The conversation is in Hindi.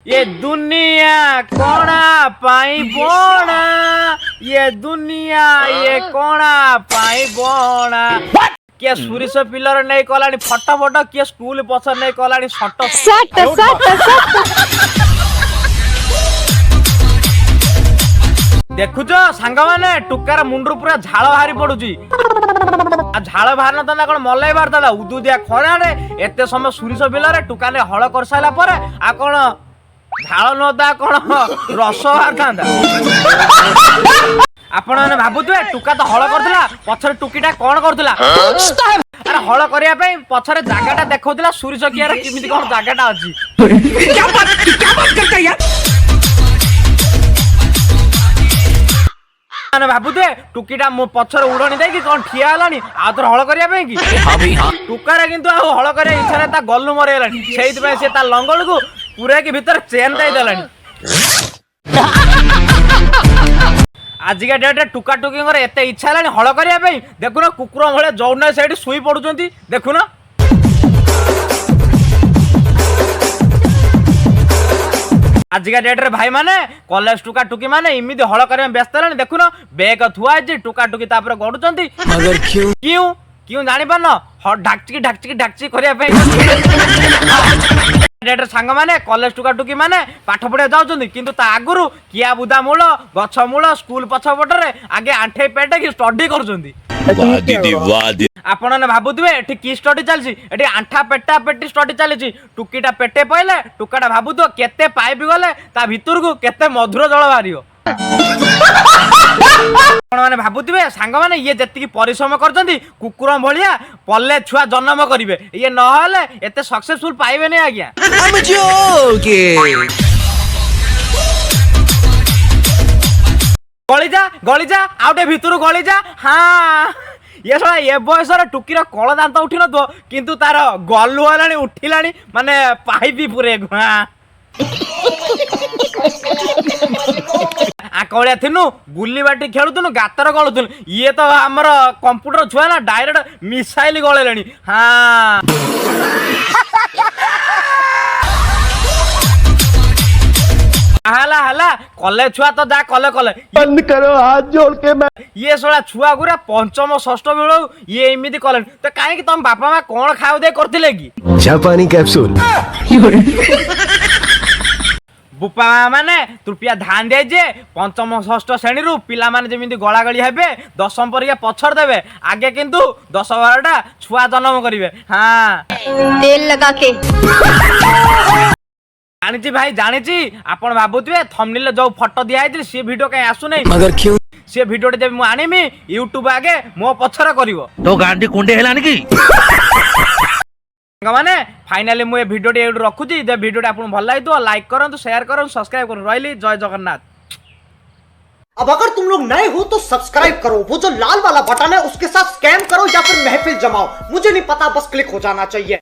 ये दुनिया कोणा पाई बोणा, ये दुनिया ये कोणा पाई बोणा। किए सुरिस पिलर नहीं कलानी फटो फटो, किए स्कूल पछर नहीं कलानी सट देखुच सांग माने टुकार मुंडरू पूरा झाल बाहरी पड़ुची। झाल बाहर ना कौन मलई बाहर उदुदिया खरा एते समय सुरिस बिलरे टुका ने हल कर सारा पर आ कौन झाल नदा कौन रस बाहर था। आपण मैंने भावुए टुका तो हल करथिला पछरे टुकीटा कौन करथिला अरे हल करिया पे पछरे जागाटा देखौथिला सुरिस कियार किमिति कौन जागाटा अछि। क्या बात करता है यार। मैंने भावुए टुकीटा मो पछर उड़नी देकी कौन ठिया हलानी आ तोर हल करिया पे कि टुकारे किंतु आ हल करिया इच्छा ता गल्लु मरे हलानी सेहित पे से ता लंगल को पूरा के भीतर चेन दे देलानी। आजिका डेट टुका टुकी एते इच्छा है हल करने देखुन कुकुर भाई जौना साइड शुई पड़ुं देखुन। आजिका डेट रे भाई माने कॉलेज टुका टुकी माने इमिति हल करने व्यस्त है देखुन बेग थुआ टुका टुकी तापर गड़ुचंती क्यों क्यों जानी पारन ढाकचिकी ढाकचिकी ढाकचिकी करने डेट सांग माने कॉलेज टुका टुकी माने पाठ पढ़िया जाउछंती किंतु ता आगुरु किया बुदा मूल गछ मूल स्कूल पछपटरे आगे आंठे पेटे की स्टडी करूछंती। आपण ने भाबुथिबे एठी की स्टडी चलछि एठी आंठा पेटा पेटी स्टडी चलछि टुकीटा पेटे पइले टुकाटा भाबुथो केते पाइप गले ता भितर को केते मधुर जल बारियो। माने भाबुथिबे सांग माने ये जति परिश्रम करछंती कुकुर भलिया पल्ले छुआ जन्म करिवे ये न हले एते सक्सेसफुल पाइबे नै आज्ञा। गली जा आउटे भितर गली जा। हाँ ये साला ये बयस टुकीर कल दांत उठी न तो किंतु तार गलु हलानी उठिलानी माने पाइपी पुरे आकलिया थिनु गुली बाटी खेलुथुनु गातर गलुथुनु ये तो हमर कंप्यूटर छुआ ना डायरेक्ट मिसाइल गलेलानी। हाँ हला हला कले छुआ तो जा कले कले बंद करो हाथ जोड़ के मैं ये सोला छुआ गुरा पंचम षष्ठ बेलो ये इमिति कले तो काहे कि तुम बापा मां कोन खाव दे करथिले कि जापानी कैप्सूल बुपा माने तुपिया ध्यान दे जे पंचम षष्ठ श्रेणी रु पिला माने जेमिति गळा गळी हेबे दशम परीक्षा पछर देबे आगे किंतु 10-12टा छुआ जन्म करिवे। हाँ तेल लगा के जानिची भाई जानिची आपण भाबुथिबे थंबनेल जो फोटो दिया आइतली से वीडियो काई आसु नै मगर क्यों से वीडियो जब मु आनिमी यूट्यूब आगे मो पछर करिवो तो गांडी कुंडे हेलानी की माने फाइनली मु ए वीडियो टे रखुची जे वीडियो आपन भल लागितो लाइक करन शेयर करन सब्सक्राइब करन रहिली जय जगन्नाथ। अब अगर तुम लोग नए हो तो सब्सक्राइब करो, वो जो लाल वाला बटन है उसके साथ स्कैम करो या फिर महफिल जमाओ, मुझे नहीं पता, बस क्लिक हो जाना चाहिए।